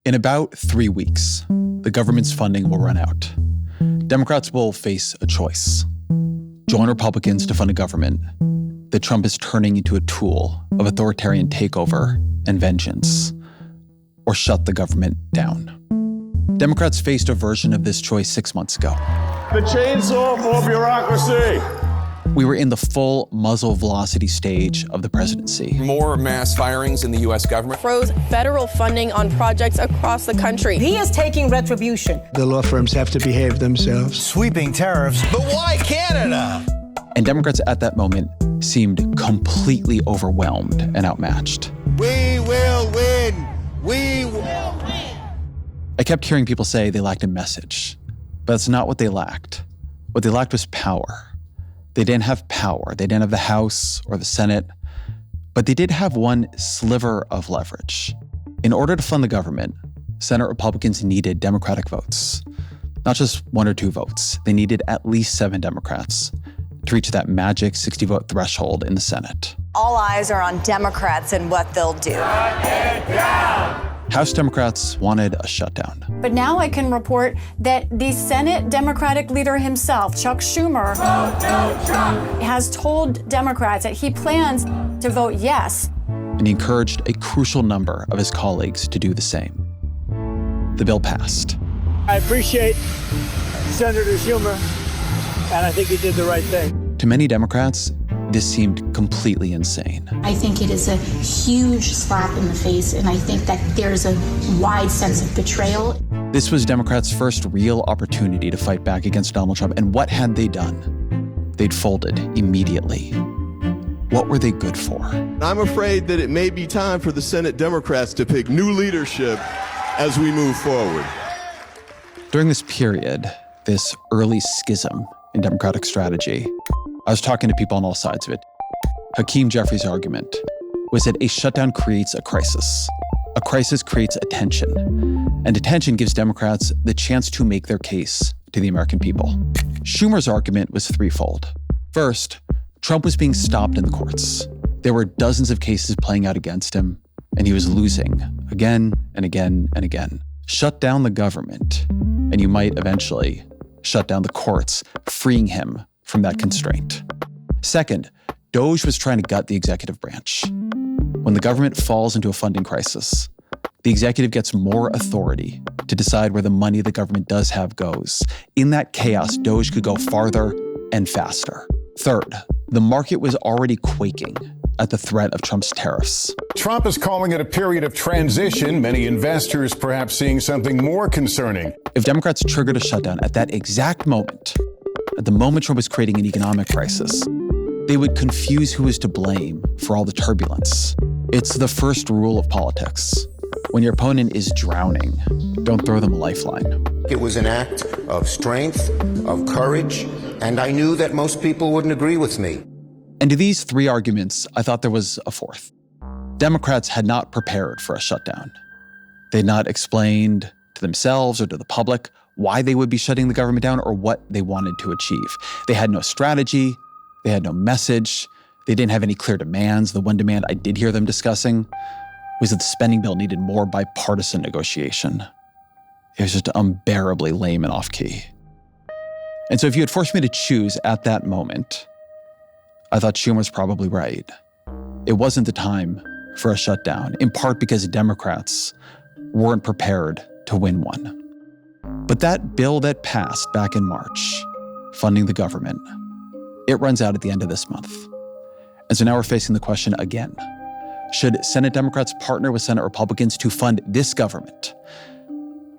In about 3 weeks, the government's funding will run out. Democrats will face a choice: join Republicans to fund a government that Trump is turning into a tool of authoritarian takeover and vengeance, or shut the government down. Democrats faced a version of this choice 6 months ago. The chainsaw for bureaucracy. We were in the full muzzle velocity stage of the presidency. More mass firings in the U.S. government. Froze federal funding on projects across the country. He is taking retribution. The law firms have to behave themselves. Sweeping tariffs. But why Canada? And Democrats at that moment seemed completely overwhelmed and outmatched. We will win. We will win. I kept hearing people say they lacked a message, but that's not what they lacked. What they lacked was power. They didn't have power. They didn't have the House or the Senate, but they did have one sliver of leverage. In order to fund the government, Senate Republicans needed Democratic votes. Not just 1 or 2 votes. They needed at least 7 Democrats to reach that magic 60-vote threshold in the Senate. All eyes are on Democrats and what they'll do. Shut it down. House Democrats wanted a shutdown. But now I can report that the Senate Democratic leader himself, Chuck Schumer, has told Democrats that he plans to vote yes. And he encouraged a crucial number of his colleagues to do the same. The bill passed. I appreciate Senator Schumer, and I think he did the right thing. To many Democrats, this seemed completely insane. I think it is a huge slap in the face, and I think that there's a wide sense of betrayal. This was Democrats' first real opportunity to fight back against Donald Trump, and what had they done? They'd folded immediately. What were they good for? I'm afraid that it may be time for the Senate Democrats to pick new leadership as we move forward. During this period, this early schism in Democratic strategy, I was talking to people on all sides of it. Hakeem Jeffries' argument was that a shutdown creates a crisis. A crisis creates attention. And attention gives Democrats the chance to make their case to the American people. Schumer's argument was threefold. First, Trump was being stopped in the courts. There were dozens of cases playing out against him, and he was losing again and again and again. Shut down the government, and you might eventually shut down the courts, freeing him from that constraint. Second, DOJ was trying to gut the executive branch. When the government falls into a funding crisis, the executive gets more authority to decide where the money the government does have goes. In that chaos, DOJ could go farther and faster. Third, the market was already quaking at the threat of Trump's tariffs. Trump is calling it a period of transition, many investors perhaps seeing something more concerning. If Democrats triggered a shutdown at that exact moment, at the moment Trump was creating an economic crisis, they would confuse who is to blame for all the turbulence. It's the first rule of politics. When your opponent is drowning, don't throw them a lifeline. It was an act of strength, of courage, and I knew that most people wouldn't agree with me. And to these 3 arguments, I thought there was a fourth. Democrats had not prepared for a shutdown. They had not explained to themselves or to the public why they would be shutting the government down or what they wanted to achieve. They had no strategy. They had no message. They didn't have any clear demands. The one demand I did hear them discussing was that the spending bill needed more bipartisan negotiation. It was just unbearably lame and off-key. And so if you had forced me to choose at that moment, I thought Schumer was probably right. It wasn't the time for a shutdown, in part because Democrats weren't prepared to win one. But that bill that passed back in March, funding the government, it runs out at the end of this month. And so now we're facing the question again. Should Senate Democrats partner with Senate Republicans to fund this government?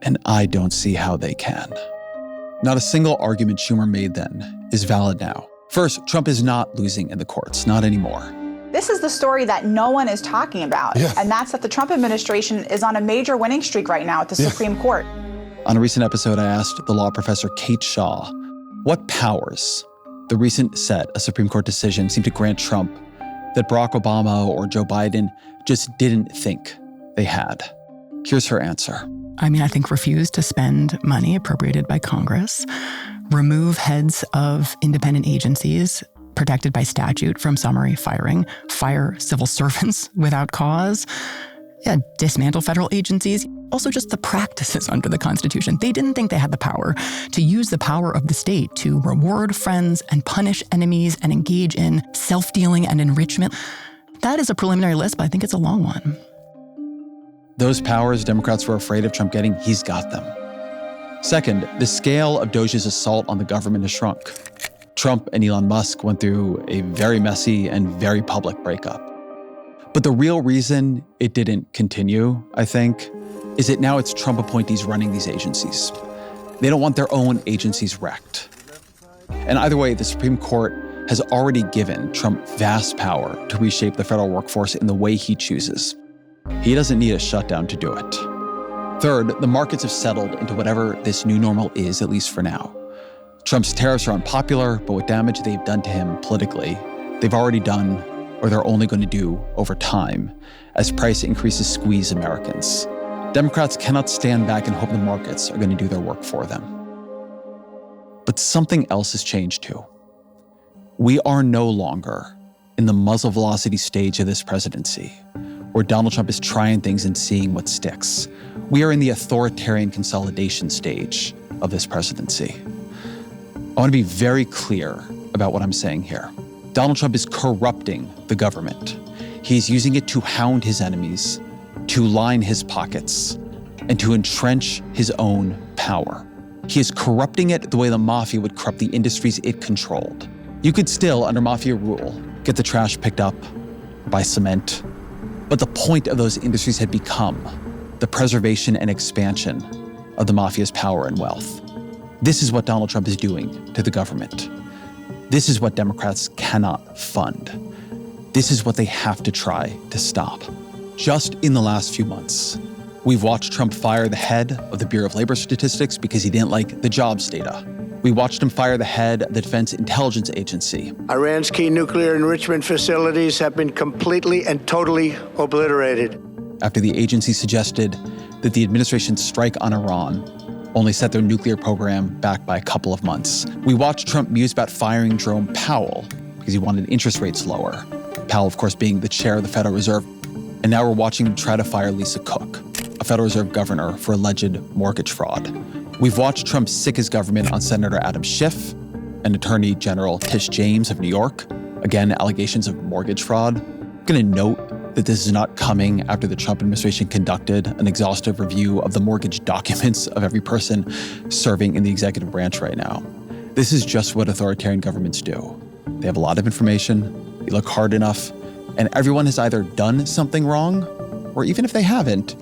And I don't see how they can. Not a single argument Schumer made then is valid now. First, Trump is not losing in the courts, not anymore. This is the story that no one is talking about, and that's that the Trump administration is on a major winning streak right now at the Supreme Court. On a recent episode, I asked the law professor Kate Shaw what powers the recent set of Supreme Court decisions seem to grant Trump that Barack Obama or Joe Biden just didn't think they had. Here's her answer. I think refuse to spend money appropriated by Congress, remove heads of independent agencies protected by statute from summary firing, fire civil servants without cause, dismantle federal agencies, also just the practices under the Constitution. They didn't think they had the power to use the power of the state to reward friends and punish enemies and engage in self-dealing and enrichment. That is a preliminary list, but I think it's a long one. Those powers Democrats were afraid of Trump getting, he's got them. Second, the scale of Doge's assault on the government has shrunk. Trump and Elon Musk went through a very messy and very public breakup. But the real reason it didn't continue, I think, is that now it's Trump appointees running these agencies. They don't want their own agencies wrecked. And either way, the Supreme Court has already given Trump vast power to reshape the federal workforce in the way he chooses. He doesn't need a shutdown to do it. Third, the markets have settled into whatever this new normal is, at least for now. Trump's tariffs are unpopular, but what damage they've done to him politically, they've already done, or they're only going to do over time, as price increases squeeze Americans. Democrats cannot stand back and hope the markets are going to do their work for them. But something else has changed too. We are no longer in the muzzle velocity stage of this presidency, where Donald Trump is trying things and seeing what sticks. We are in the authoritarian consolidation stage of this presidency. I want to be very clear about what I'm saying here. Donald Trump is corrupting the government. He's using it to hound his enemies, to line his pockets, and to entrench his own power. He is corrupting it the way the mafia would corrupt the industries it controlled. You could still, under mafia rule, get the trash picked up by cement, but the point of those industries had become the preservation and expansion of the mafia's power and wealth. This is what Donald Trump is doing to the government. This is what Democrats cannot fund. This is what they have to try to stop. Just in the last few months, we've watched Trump fire the head of the Bureau of Labor Statistics because he didn't like the jobs data. We watched him fire the head of the Defense Intelligence Agency. Iran's key nuclear enrichment facilities have been completely and totally obliterated. After the agency suggested that the administration's strike on Iran only set their nuclear program back by a couple of months. We watched Trump muse about firing Jerome Powell because he wanted interest rates lower. Powell, of course, being the chair of the Federal Reserve. And now we're watching him try to fire Lisa Cook, a Federal Reserve governor, for alleged mortgage fraud. We've watched Trump sick his government on Senator Adam Schiff and Attorney General Tish James of New York. Again, allegations of mortgage fraud. I'm going to note that this is not coming after the Trump administration conducted an exhaustive review of the mortgage documents of every person serving in the executive branch right now. This is just what authoritarian governments do. They have a lot of information, they look hard enough, and everyone has either done something wrong, or even if they haven't,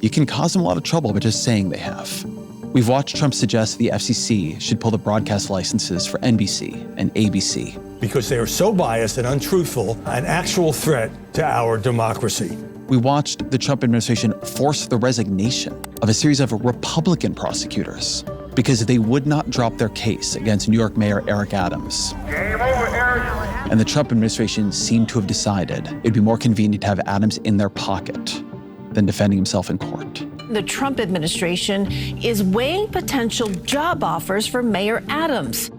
you can cause them a lot of trouble by just saying they have. We've watched Trump suggest the FCC should pull the broadcast licenses for NBC and ABC. Because they are so biased and untruthful, an actual threat to our democracy. We watched the Trump administration force the resignation of a series of Republican prosecutors because they would not drop their case against New York Mayor Eric Adams. Game over, Eric. And the Trump administration seemed to have decided it'd be more convenient to have Adams in their pocket than defending himself in court. The Trump administration is weighing potential job offers for Mayor Adams.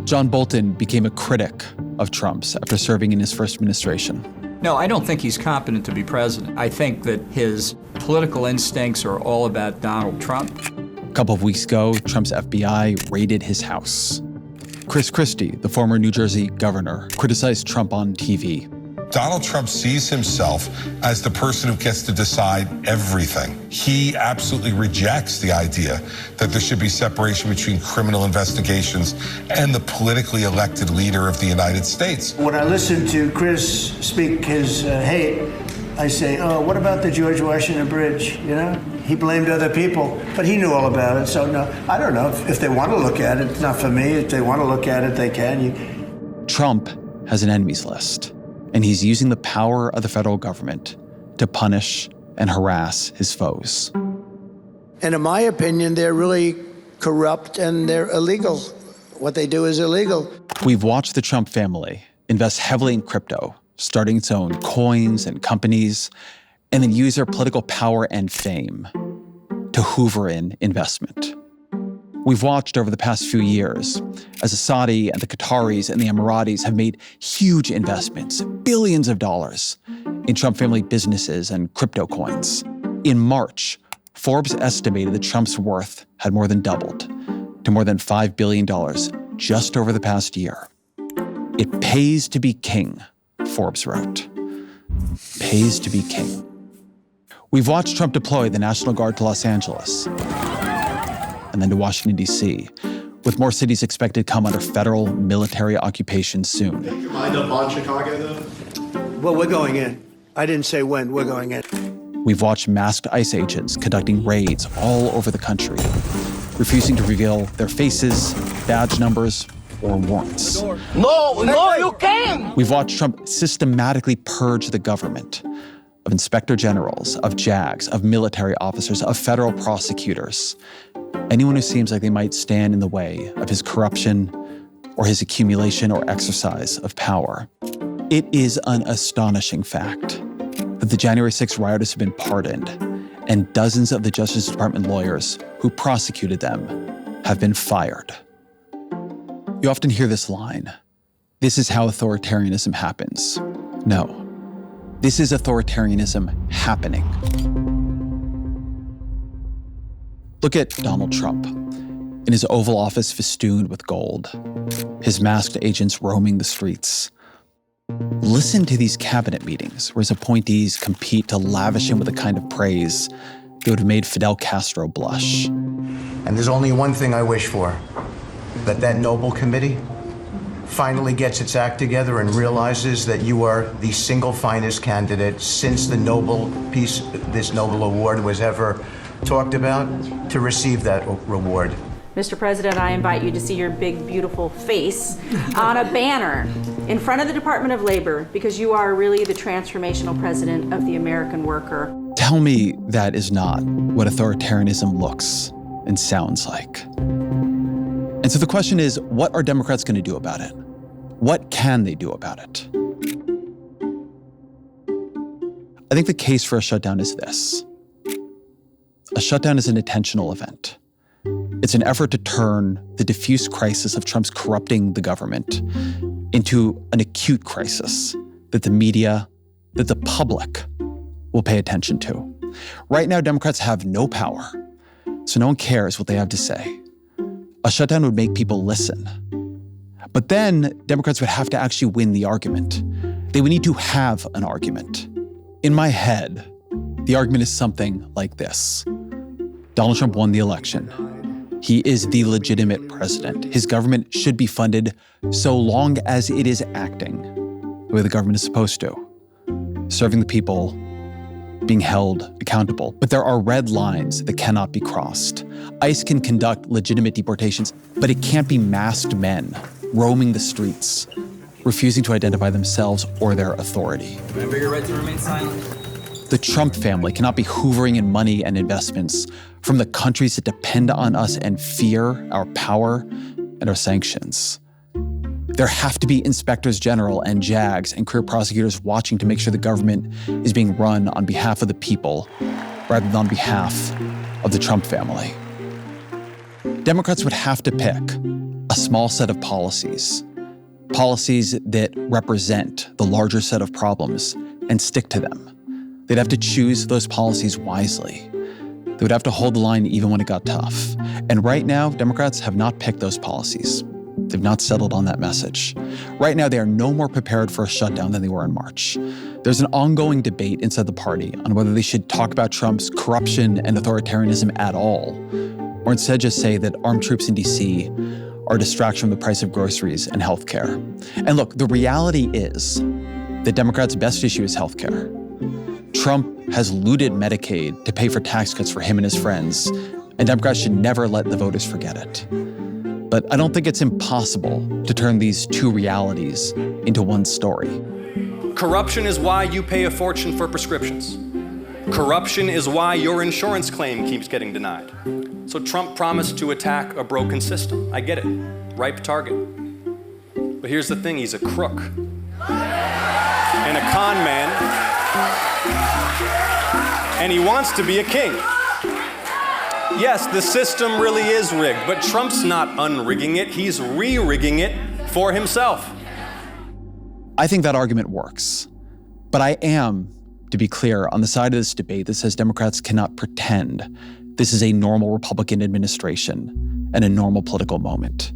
John Bolton became a critic of Trump's after serving in his first administration. No, I don't think he's competent to be president. I think that his political instincts are all about Donald Trump. A couple of weeks ago, Trump's FBI raided his house. Chris Christie, the former New Jersey governor, criticized Trump on TV. Donald Trump sees himself as the person who gets to decide everything. He absolutely rejects the idea that there should be separation between criminal investigations and the politically elected leader of the United States. When I listen to Chris speak his hate, I say, oh, what about the George Washington Bridge? You know, he blamed other people, but he knew all about it. So no, I don't know if they want to look at it. It's not for me. If they want to look at it, they can. Trump has an enemies list, and he's using the power of the federal government to punish and harass his foes. And in my opinion, they're really corrupt and they're illegal. What they do is illegal. We've watched the Trump family invest heavily in crypto, starting its own coins and companies, and then use their political power and fame to hoover in investment. We've watched over the past few years as the Saudi and the Qataris and the Emiratis have made huge investments, billions of dollars, in Trump family businesses and crypto coins. In March, Forbes estimated that Trump's worth had more than doubled to more than $5 billion just over the past year. It pays to be king, Forbes wrote. Pays to be king. We've watched Trump deploy the National Guard to Los Angeles and then to Washington, D.C., with more cities expected to come under federal military occupation soon. Take your mind up on Chicago, though? Well, we're going in. I didn't say when, we're going in. We've watched masked ICE agents conducting raids all over the country, refusing to reveal their faces, badge numbers, or warrants. No, you can't! We've watched Trump systematically purge the government of inspector generals, of JAGs, of military officers, of federal prosecutors. Anyone who seems like they might stand in the way of his corruption or his accumulation or exercise of power. It is an astonishing fact that the January 6th rioters have been pardoned and dozens of the Justice Department lawyers who prosecuted them have been fired. You often hear this line, "This is how authoritarianism happens." No, this is authoritarianism happening. Look at Donald Trump in his Oval Office festooned with gold, his masked agents roaming the streets. Listen to these cabinet meetings where his appointees compete to lavish him with a kind of praise that would have made Fidel Castro blush. And there's only one thing I wish for, that noble committee finally gets its act together and realizes that you are the single finest candidate since the this Nobel Award was ever talked about to receive that reward. Mr. President, I invite you to see your big, beautiful face on a banner in front of the Department of Labor, because you are really the transformational president of the American worker. Tell me that is not what authoritarianism looks and sounds like. And so the question is, what are Democrats going to do about it? What can they do about it? I think the case for a shutdown is this. A shutdown is an intentional event. It's an effort to turn the diffuse crisis of Trump's corrupting the government into an acute crisis that the media, that the public will pay attention to. Right now, Democrats have no power, so no one cares what they have to say. A shutdown would make people listen. But then Democrats would have to actually win the argument. They would need to have an argument. In my head, the argument is something like this. Donald Trump won the election. He is the legitimate president. His government should be funded so long as it is acting the way the government is supposed to, serving the people, being held accountable. But there are red lines that cannot be crossed. ICE can conduct legitimate deportations, but it can't be masked men roaming the streets, refusing to identify themselves or their authority. Remember your right to remain silent. The Trump family cannot be hoovering in money and investments from the countries that depend on us and fear our power and our sanctions. There have to be inspectors general and JAGs and career prosecutors watching to make sure the government is being run on behalf of the people rather than on behalf of the Trump family. Democrats would have to pick a small set of policies that represent the larger set of problems and stick to them. They'd have to choose those policies wisely. They would have to hold the line even when it got tough. And right now, Democrats have not picked those policies. They've not settled on that message. Right now, they are no more prepared for a shutdown than they were in March. There's an ongoing debate inside the party on whether they should talk about Trump's corruption and authoritarianism at all, or instead just say that armed troops in D.C. are a distraction from the price of groceries and healthcare. And look, the reality is that Democrats' best issue is healthcare. Trump has looted Medicaid to pay for tax cuts for him and his friends, and Democrats should never let the voters forget it. But I don't think it's impossible to turn these two realities into one story. Corruption is why you pay a fortune for prescriptions. Corruption is why your insurance claim keeps getting denied. So Trump promised to attack a broken system. I get it. Ripe target. But here's the thing, he's a crook and a con man. And he wants to be a king. Yes, the system really is rigged, but Trump's not unrigging it, he's re-rigging it for himself. I think that argument works. But I am, to be clear, on the side of this debate that says Democrats cannot pretend this is a normal Republican administration and a normal political moment.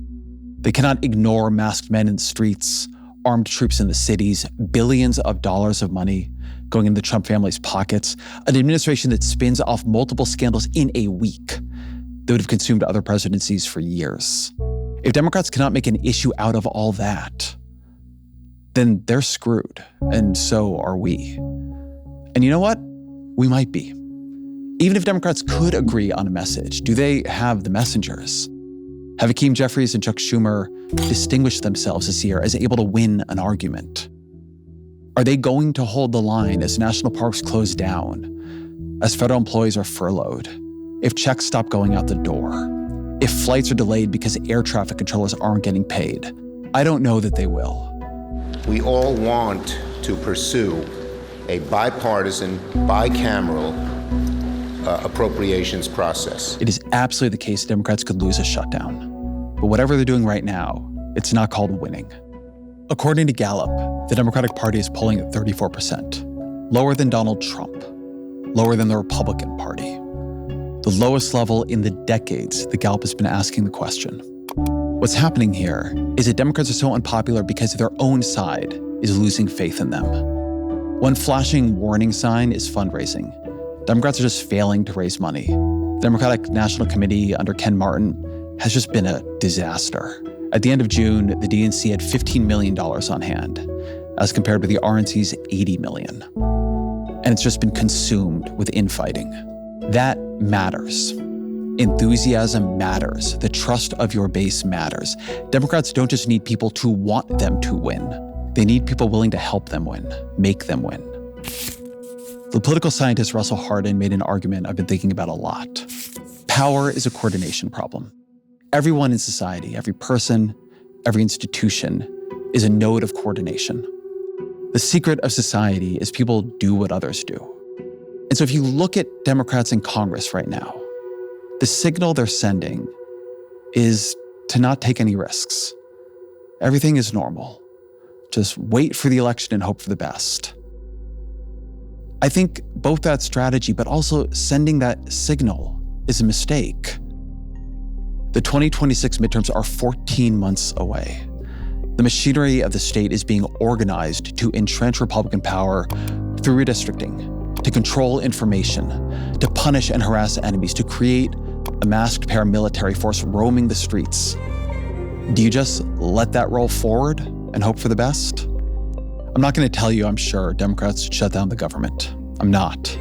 They cannot ignore masked men in the streets, armed troops in the cities, billions of dollars of money going in the Trump family's pockets, an administration that spins off multiple scandals in a week that would have consumed other presidencies for years. If Democrats cannot make an issue out of all that, then they're screwed, and so are we. And you know what? We might be. Even if Democrats could agree on a message, do they have the messengers? Have Hakeem Jeffries and Chuck Schumer distinguished themselves this year as able to win an argument? Are they going to hold the line as national parks close down, as federal employees are furloughed, if checks stop going out the door, if flights are delayed because air traffic controllers aren't getting paid? I don't know that they will. We all want to pursue a bipartisan, bicameral appropriations process. It is absolutely the case Democrats could lose a shutdown. But whatever they're doing right now, it's not called winning. According to Gallup, the Democratic Party is polling at 34%, lower than Donald Trump, lower than the Republican Party. The lowest level in the decades that Gallup has been asking the question. What's happening here is that Democrats are so unpopular because their own side is losing faith in them. One flashing warning sign is fundraising. Democrats are just failing to raise money. The Democratic National Committee under Ken Martin has just been a disaster. At the end of June, the DNC had $15 million on hand, as compared with the RNC's $80 million. And it's just been consumed with infighting. That matters. Enthusiasm matters. The trust of your base matters. Democrats don't just need people to want them to win. They need people willing to help them win, make them win. The political scientist Russell Hardin made an argument I've been thinking about a lot. Power is a coordination problem. Everyone in society, every person, every institution is a node of coordination. The secret of society is people do what others do. And so if you look at Democrats in Congress right now, the signal they're sending is to not take any risks. Everything is normal. Just wait for the election and hope for the best. I think both that strategy, but also sending that signal is a mistake. The 2026 midterms are 14 months away. The machinery of the state is being organized to entrench Republican power through redistricting, to control information, to punish and harass enemies, to create a masked paramilitary force roaming the streets. Do you just let that roll forward and hope for the best? I'm not going to tell you I'm sure Democrats should shut down the government. I'm not.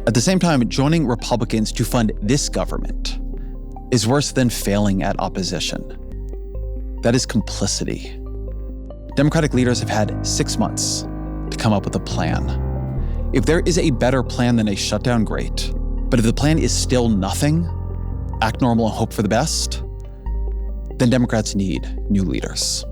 At the same time, joining Republicans to fund this government is worse than failing at opposition. That is complicity. Democratic leaders have had 6 months to come up with a plan. If there is a better plan than a shutdown, great. But if the plan is still nothing, act normal and hope for the best, then Democrats need new leaders.